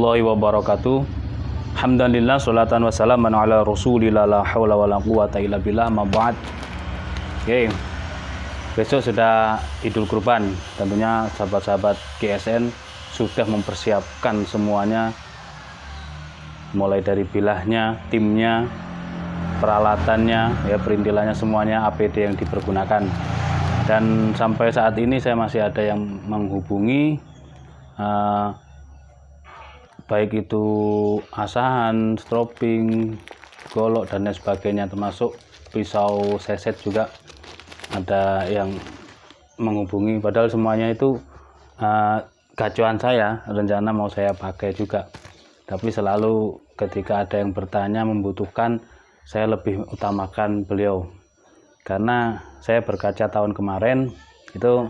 warahmatullahi wabarakatuh. Alhamdulillah, sholatan wassalaman ala rasulillah, la hawla wa la quwata illa billah, ma ba'd. Oke, besok sudah Idul Kurban. Tentunya sahabat-sahabat GSN sudah mempersiapkan semuanya, mulai dari bilahnya, timnya, peralatannya, ya perintilannya, semuanya, APD yang dipergunakan. Dan sampai saat ini saya masih ada yang menghubungi, baik itu asahan, stroping, golok dan lain sebagainya, termasuk pisau seset juga ada yang menghubungi. Padahal semuanya itu gacuan saya, rencana mau saya pakai juga, tapi selalu ketika ada yang bertanya membutuhkan, saya lebih utamakan beliau, karena saya berkaca tahun kemarin itu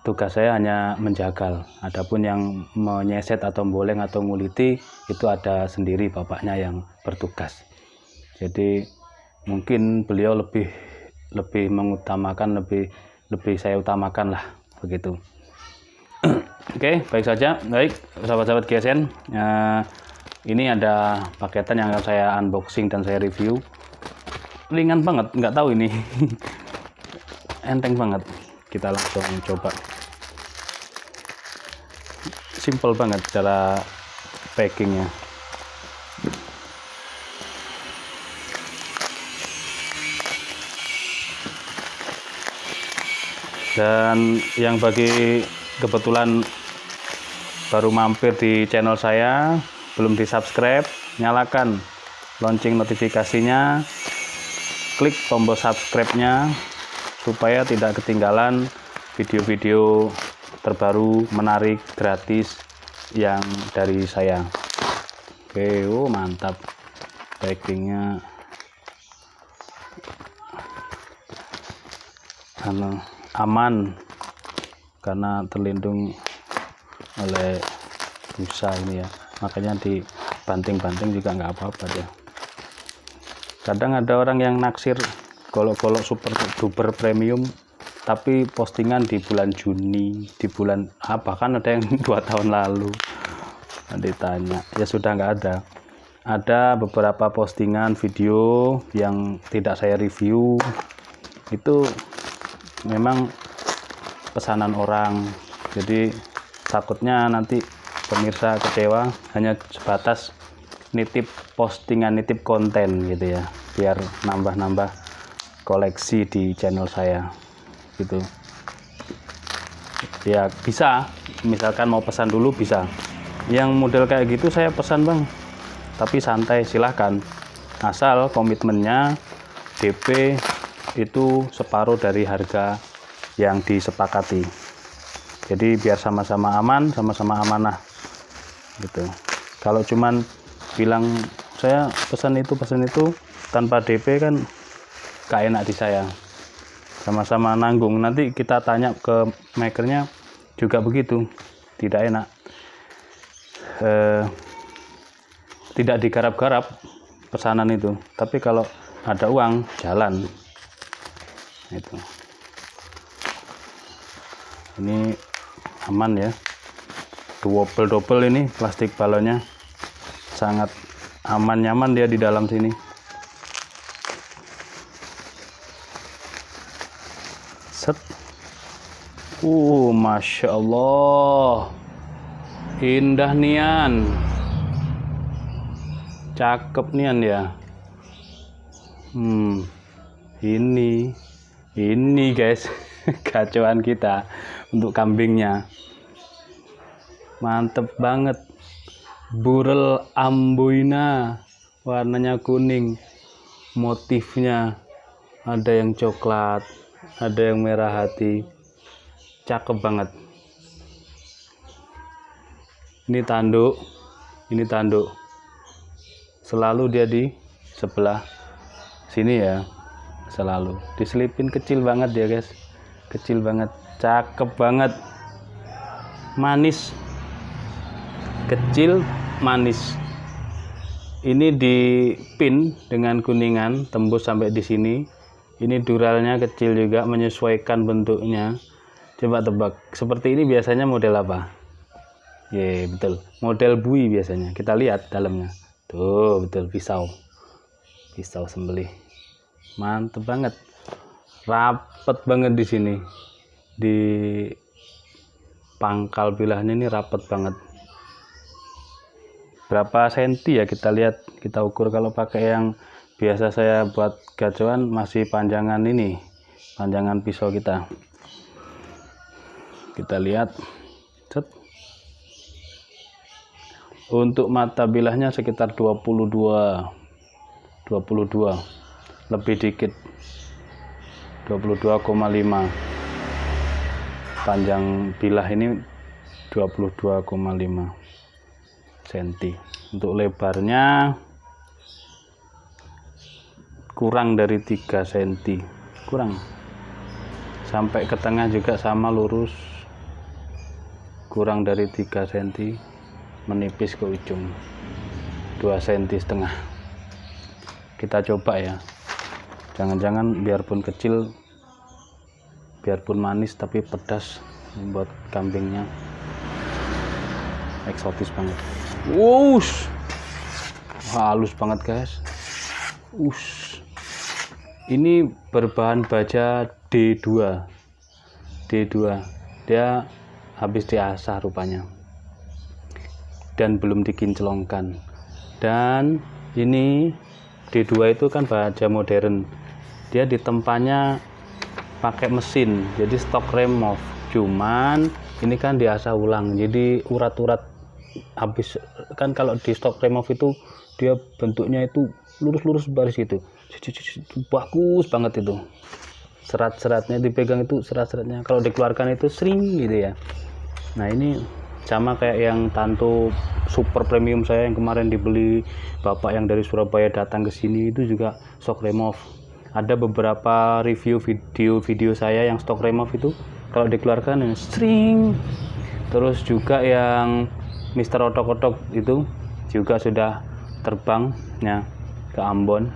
tugas saya hanya menjagal. Adapun yang menyeset atau boleng atau nguliti itu ada sendiri bapaknya yang bertugas. Jadi mungkin beliau lebih mengutamakan, lebih saya utamakan lah, begitu. Oke, baik saja. Baik, sahabat-sahabat GSN, ini ada paketan yang akan saya unboxing dan saya review. Ringan banget, nggak tahu ini enteng banget. Kita langsung coba. Simple banget cara packingnya. Dan yang bagi kebetulan baru mampir di channel saya, belum di subscribe, nyalakan lonceng notifikasinya, klik tombol subscribe-nya supaya tidak ketinggalan video-video terbaru, menarik, gratis yang dari saya. Oke, mantap packingnya, aman karena terlindung oleh busa ini ya, makanya dibanting-banting juga nggak apa-apa ya. Kadang ada orang yang naksir golok-golok super duper premium tapi postingan di bulan Juni, di bulan bahkan ada yang 2 tahun lalu. Ditanya, ya sudah nggak ada beberapa postingan video yang tidak saya review, itu memang pesanan orang, jadi takutnya nanti pemirsa kecewa, hanya sebatas nitip postingan, nitip konten gitu ya, biar nambah-nambah koleksi di channel saya gitu ya. Bisa, misalkan mau pesan dulu bisa, yang model kayak gitu saya pesan bang, tapi santai, silahkan, asal komitmennya DP itu separuh dari harga yang disepakati, jadi biar sama-sama aman, sama-sama amanah gitu. Kalau cuman bilang saya pesan itu tanpa DP kan gak enak di saya, sama-sama nanggung, nanti kita tanya ke makernya juga begitu, tidak enak. Tidak digarap-garap pesanan itu, tapi kalau ada uang jalan itu. Ini aman ya, double ini plastik balonnya, sangat aman, nyaman dia di dalam sini. Set. Masya Allah, indah nian, cakep nian ya. Ini guys, gacuan kita untuk kambingnya, mantep banget. Burel amboina, warnanya kuning, motifnya ada yang coklat, ada yang merah hati, cakep banget. Ini tanduk, selalu dia di sebelah sini ya, selalu diselipin, kecil banget ya guys, kecil banget, cakep banget, manis, kecil manis. Ini dipin dengan kuningan tembus sampai di sini. Ini duralnya kecil juga, menyesuaikan bentuknya. Coba tebak, seperti ini biasanya model apa? Ye, betul. Model bui biasanya. Kita lihat dalamnya. Tuh, betul pisau. Pisau sembelih. Mantep banget. Rapet banget di sini. Di pangkal bilahnya ini rapet banget. Berapa senti ya, kita lihat, kita ukur. Kalau pakai yang biasa saya buat gacoan masih panjangan ini, panjangan pisau kita lihat. Cet. Untuk mata bilahnya sekitar 22 lebih dikit, 22,5. Panjang bilah ini 22,5 cm. Untuk lebarnya kurang dari 3 cm, kurang. Sampai ke tengah juga sama, lurus, kurang dari 3 cm, menipis ke ujung 2,5 cm. Kita coba ya, jangan-jangan biarpun kecil, biarpun manis tapi pedas, buat kambingnya eksotis banget. Wush, halus banget guys. Wush. Ini berbahan baja D2. Dia habis diasah rupanya dan belum dikinclongkan. Dan ini D2 itu kan baja modern, dia ditempanya pakai mesin, jadi stock remove. Cuman ini kan diasah ulang, jadi urat-urat habis. Kan kalau di stock remove itu dia bentuknya itu lurus-lurus baris gitu, bagus banget itu. Serat-seratnya dipegang itu, serat-seratnya kalau dikeluarkan itu sering gitu ya. Nah ini sama kayak yang Tanto super premium saya yang kemarin dibeli bapak yang dari Surabaya datang ke sini, itu juga stock remove. Ada beberapa review video saya yang stock remove itu kalau dikeluarkan string. Terus juga yang Mister Otok-otok itu juga sudah terbang ya ke Ambon.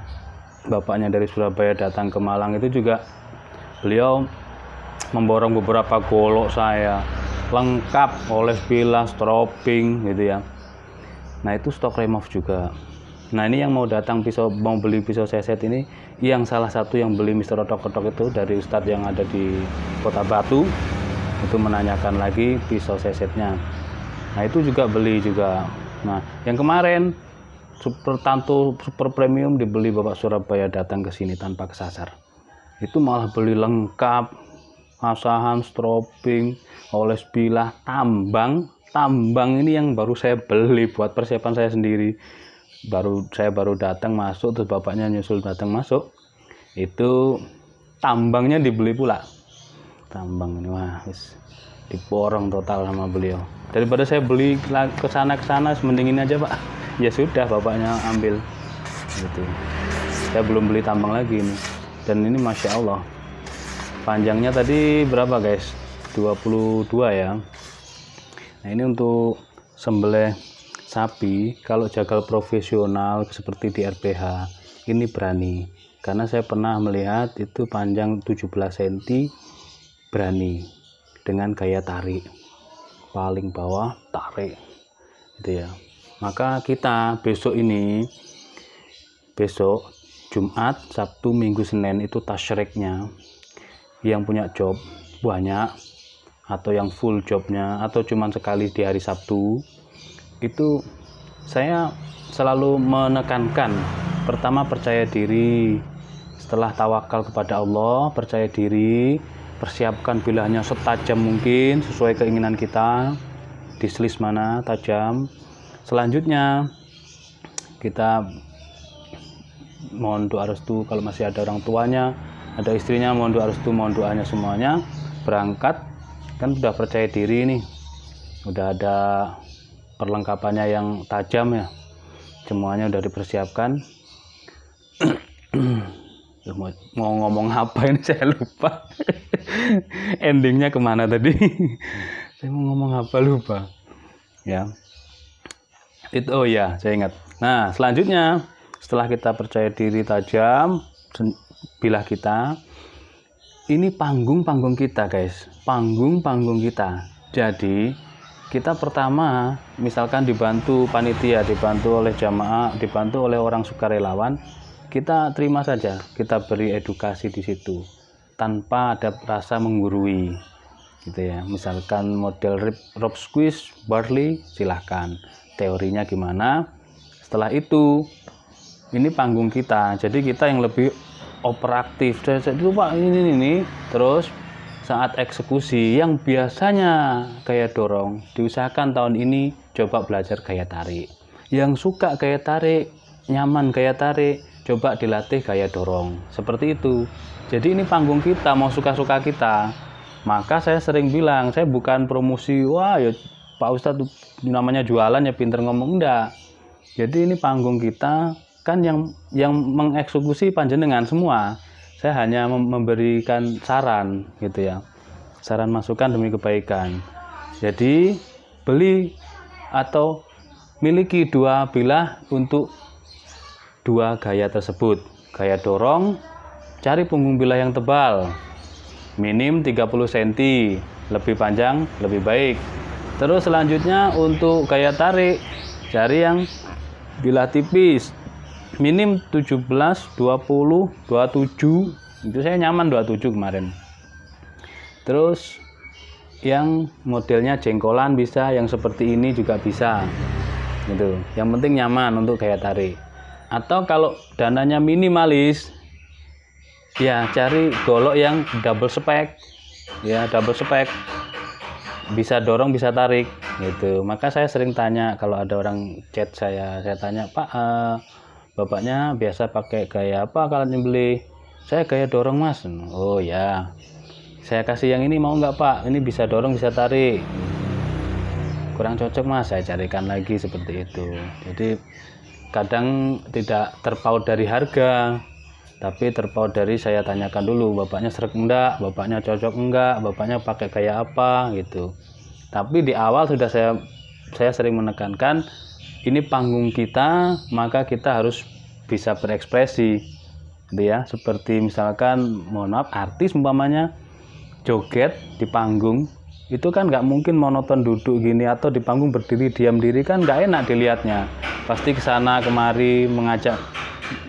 Bapaknya dari Surabaya datang ke Malang, itu juga beliau memborong beberapa golok saya lengkap, oles bilah, stropping gitu ya. Nah itu stock remove juga. Nah ini yang mau beli pisau seset ini, yang salah satu yang beli Mister Otok-otok itu dari Ustadz yang ada di Kota Batu, itu menanyakan lagi pisau sesetnya. Nah itu juga beli juga. Nah yang kemarin super Tanto super premium dibeli bapak Surabaya datang ke sini tanpa kesasar, itu malah beli lengkap, asahan, stropping, oles bilah, tambang ini yang baru saya beli buat persiapan saya sendiri. Saya baru datang masuk, terus bapaknya nyusul datang masuk, itu tambangnya dibeli pula. Tambang ini wah diborong total sama beliau. Daripada saya beli ke sana mending ini aja pak. Ya sudah, bapaknya ambil gitu. Saya belum beli tambang lagi ini. Dan ini masya Allah, panjangnya tadi berapa guys, 22 ya. Nah ini untuk sembelih sapi, kalau jagal profesional seperti di RPH ini berani, karena saya pernah melihat itu panjang 17 cm, berani dengan gaya tarik, paling bawah tarik gitu ya. Maka kita besok Jumat, Sabtu, Minggu, Senin itu tasyriknya, yang punya job banyak atau yang full jobnya atau cuman sekali di hari Sabtu, itu saya selalu menekankan, pertama percaya diri, setelah tawakal kepada Allah, percaya diri, persiapkan bilahnya setajam mungkin sesuai keinginan kita, diselis mana tajam. Selanjutnya kita mohon doa restu, kalau masih ada orang tuanya, ada istrinya, mohon doa restu, mohon doanya semuanya. Berangkat kan sudah percaya diri nih, udah ada perlengkapannya yang tajam ya, semuanya udah dipersiapkan. Mau ngomong apa ini saya lupa. Endingnya kemana tadi? Saya mau ngomong apa lupa ya. Itu oh ya, saya ingat. Nah selanjutnya, setelah kita percaya diri tajam bilah kita, ini panggung kita guys, panggung kita. Jadi kita pertama misalkan dibantu panitia, dibantu oleh jamaah, dibantu oleh orang sukarelawan, kita terima saja, kita beri edukasi di situ tanpa ada rasa menggurui gitu ya. Misalkan model rope squeeze, barley, silahkan, teorinya gimana. Setelah itu ini panggung kita, jadi kita yang lebih operatif. Jadi Pak ini terus saat eksekusi yang biasanya gaya dorong, diusahakan tahun ini coba belajar gaya tarik. Yang suka gaya tarik, nyaman gaya tarik, coba dilatih gaya dorong. Seperti itu. Jadi ini panggung kita, mau suka-suka kita. Maka saya sering bilang, saya bukan promosi, wah ya Pak Ustadz namanya jualan ya pinter ngomong, enggak. Jadi ini panggung kita, kan yang mengeksekusi panjenengan semua. Saya hanya memberikan saran gitu ya, saran masukan demi kebaikan. Jadi beli atau miliki 2 bilah untuk 2 gaya tersebut. Gaya dorong, cari punggung bilah yang tebal, minim 30 cm, lebih panjang lebih baik. Terus selanjutnya untuk gaya tarik, cari yang bilah tipis, minim 17, 20, 27. Itu saya nyaman 27 kemarin. Terus yang modelnya jengkolan bisa, yang seperti ini juga bisa gitu. Yang penting nyaman untuk gaya tarik. Atau kalau dananya minimalis ya cari golok yang double spek ya, double spek, bisa dorong bisa tarik gitu. Maka saya sering tanya, kalau ada orang chat saya tanya, Pak bapaknya biasa pakai gaya apa kalau nyembelih? Saya gaya dorong Mas. Oh ya, saya kasih yang ini mau nggak Pak? Ini bisa dorong bisa tarik. Kurang cocok Mas, saya carikan lagi seperti itu. Jadi kadang tidak terpaut dari harga, tapi terpaut dari saya tanyakan dulu, bapaknya sreg enggak, bapaknya cocok enggak, bapaknya pakai gaya apa gitu. Tapi di awal sudah saya sering menekankan, ini panggung kita, maka kita harus bisa berekspresi gitu ya. Seperti misalkan mohon maaf artis umpamanya joget di panggung, itu kan nggak mungkin monoton duduk gini, atau di panggung berdiri diam diri, kan nggak enak dilihatnya. Pasti kesana kemari mengajak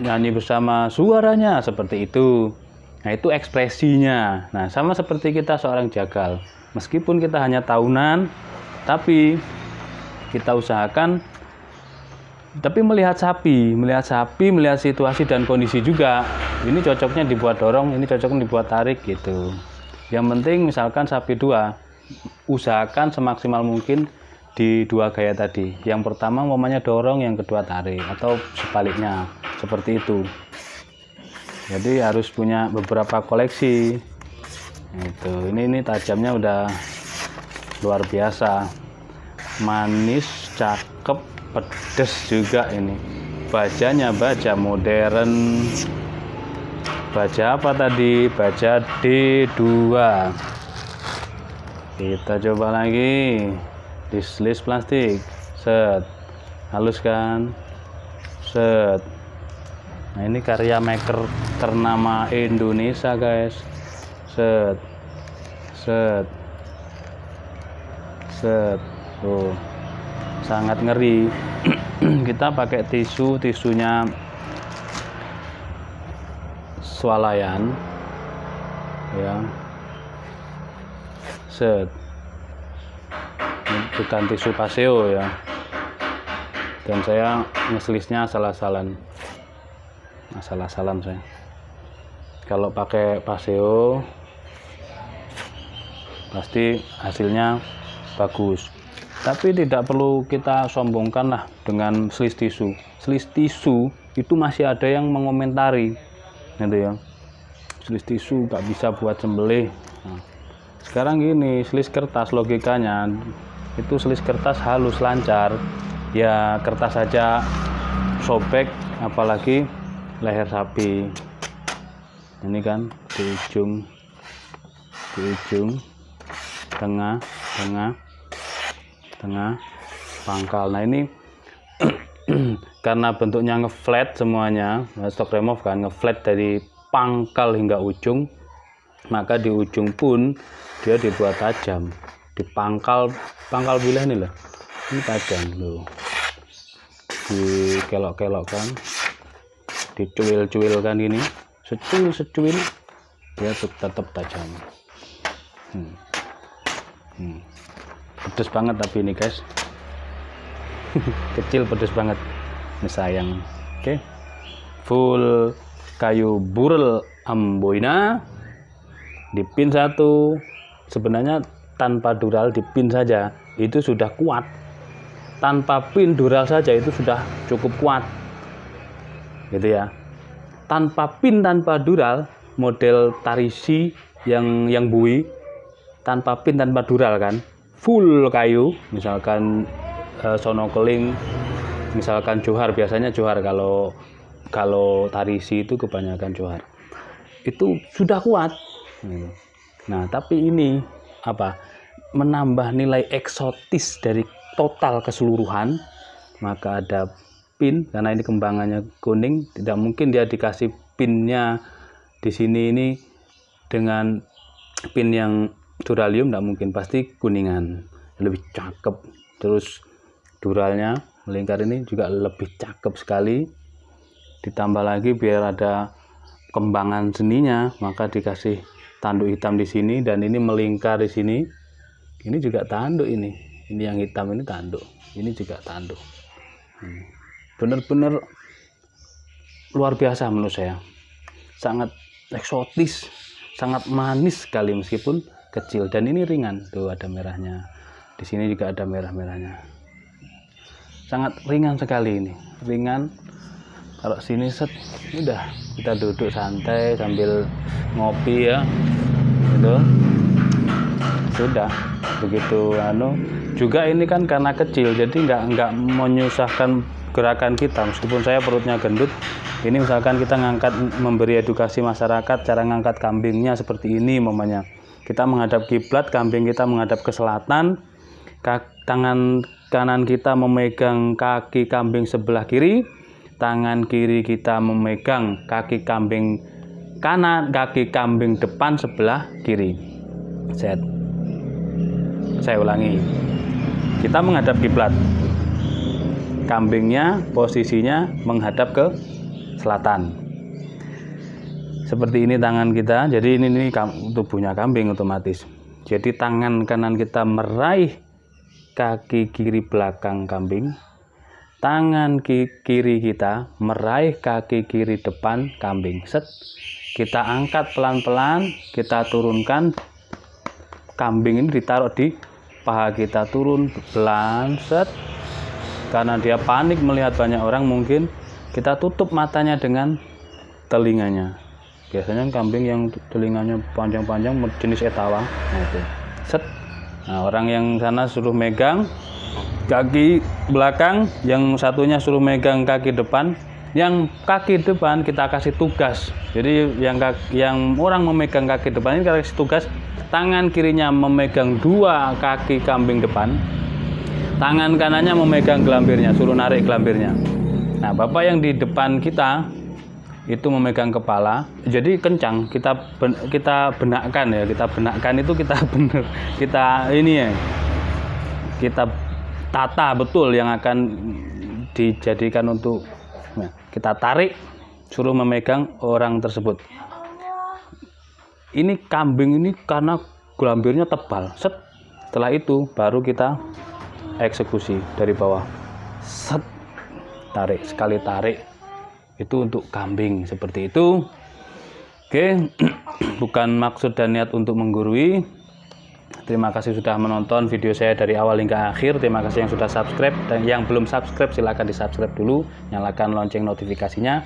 nyanyi bersama, suaranya seperti itu. Nah itu ekspresinya. Nah sama seperti kita seorang jagal, meskipun kita hanya tahunan, tapi kita usahakan, tapi melihat sapi, melihat situasi dan kondisi juga. Ini cocoknya dibuat dorong, ini cocoknya dibuat tarik gitu. Yang penting misalkan sapi 2, usahakan semaksimal mungkin di 2 gaya tadi. Yang pertama umpamanya dorong, yang kedua tarik, atau sebaliknya seperti itu. Jadi harus punya beberapa koleksi. Itu ini tajamnya udah luar biasa, manis, cakep, pedes juga ini. Bajanya baja modern. Baja apa tadi? Baja D2. Kita coba lagi. Dislist plastik. Set. Halus kan? Set. Nah, ini karya maker ternama Indonesia, guys. Set. Set. Set. Tuh. Sangat ngeri. Kita pakai tisunya swalayan ya. Set. Bukan tisu paseo ya. Dan saya ngeselisnya asal-asalan saya. Kalau pakai paseo pasti hasilnya bagus. Tapi tidak perlu kita sombongkan lah dengan selis tisu. Selis tisu itu masih ada yang mengomentari, gitu ya. Selis tisu nggak bisa buat sembelih. Nah, sekarang gini, selis kertas logikanya itu selis kertas halus lancar, ya kertas saja sobek, apalagi leher sapi. Ini kan di ujung, tengah pangkal. Nah ini karena bentuknya ngeflat semuanya, stock remove kan ngeflat dari pangkal hingga ujung, maka di ujung pun dia dibuat tajam, di pangkal pangkal bilah ini loh, ini tajam loh, dikelok-kelokkan, dicuil-cuilkan gini, secuil dia tetap tajam. Pedes banget tapi ini guys. Kecil pedes banget ini sayang. Oke. Full kayu burel amboina, dipin satu. Sebenarnya tanpa dural dipin saja itu sudah kuat, tanpa pin dural saja itu sudah cukup kuat gitu ya. Tanpa pin, tanpa dural, model Tarisi yang bui, tanpa pin, tanpa dural kan, full kayu, misalkan sonokeling, misalkan johar, biasanya johar, kalau Tarisi itu kebanyakan johar, itu sudah kuat. Nah tapi ini apa, menambah nilai eksotis dari total keseluruhan, maka ada pin, karena ini kembangannya kuning, tidak mungkin dia dikasih pinnya di sini ini dengan pin yang duralium, tidak mungkin, pasti kuningan, lebih cakep. Terus duralnya melingkar ini juga lebih cakep sekali, ditambah lagi biar ada kembangan seninya, maka dikasih tanduk hitam di sini, dan ini melingkar di sini. Ini juga tanduk, ini yang hitam ini tanduk, ini juga tanduk. Bener-bener luar biasa menurut saya, sangat eksotis, sangat manis sekali meskipun kecil, dan ini ringan. Tuh ada merahnya, di sini juga ada merah-merahnya, sangat ringan sekali ini, ringan. Kalau sini set, udah kita duduk santai sambil ngopi ya, gitu. Sudah begitu juga ini kan karena kecil, jadi nggak menyusahkan gerakan kita. Meskipun saya perutnya gendut, ini misalkan kita memberi edukasi masyarakat cara ngangkat kambingnya seperti ini, mamanya kita menghadap kiblat, kambing kita menghadap ke selatan, tangan kanan kita memegang kaki kambing sebelah kiri, tangan kiri kita memegang kaki kambing kanan, kaki kambing depan sebelah kiri. Saya ulangi, kita menghadap kiblat, kambingnya posisinya menghadap ke selatan, seperti ini tangan kita. Jadi ini tubuhnya kambing otomatis. Jadi tangan kanan kita meraih kaki kiri belakang kambing, tangan kiri kita meraih kaki kiri depan kambing. Set, kita angkat pelan-pelan, kita turunkan, kambing ini ditaruh di paha kita, turun pelan, set. Karena dia panik melihat banyak orang, mungkin kita tutup matanya dengan telinganya. Biasanya kambing yang telinganya panjang-panjang jenis etawa, nah itu, set. Nah orang yang sana suruh megang kaki belakang, yang satunya suruh megang kaki depan. Yang kaki depan kita kasih tugas. Jadi yang orang memegang kaki depan ini kita kasih tugas, tangan kirinya memegang dua kaki kambing depan, tangan kanannya memegang gelambirnya, suruh narik gelambirnya. Nah bapak yang di depan kita itu memegang kepala, jadi kencang, kita benakkan ya, kita benakkan itu kita bener, kita ini ya, kita tata betul yang akan dijadikan untuk, nah, kita tarik, suruh memegang orang tersebut. Ini kambing ini karena gelambirnya tebal, set. Setelah itu baru kita eksekusi dari bawah, set, tarik, sekali tarik itu untuk kambing seperti itu. Oke, bukan maksud dan niat untuk menggurui. Terima kasih sudah menonton video saya dari awal hingga akhir. Terima kasih yang sudah subscribe, dan yang belum subscribe silahkan di subscribe dulu, nyalakan lonceng notifikasinya.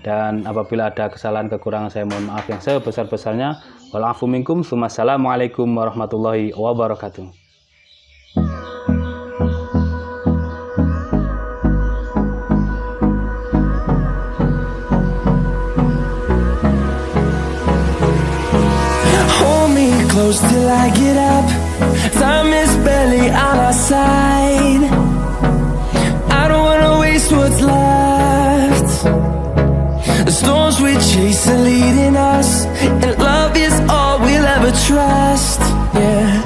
Dan apabila ada kesalahan kekurangan saya mohon maaf yang sebesar-besarnya. Walafu minkum, wassalamualaikum warahmatullahi wabarakatuh. Close till I get up, time is barely on our side. I don't wanna waste what's left. The storms we chase are leading us, and love is all we'll ever trust. Yeah,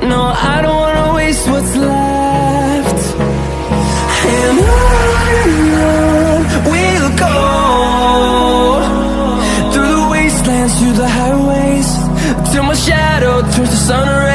no, I don't wanna waste what's left. sun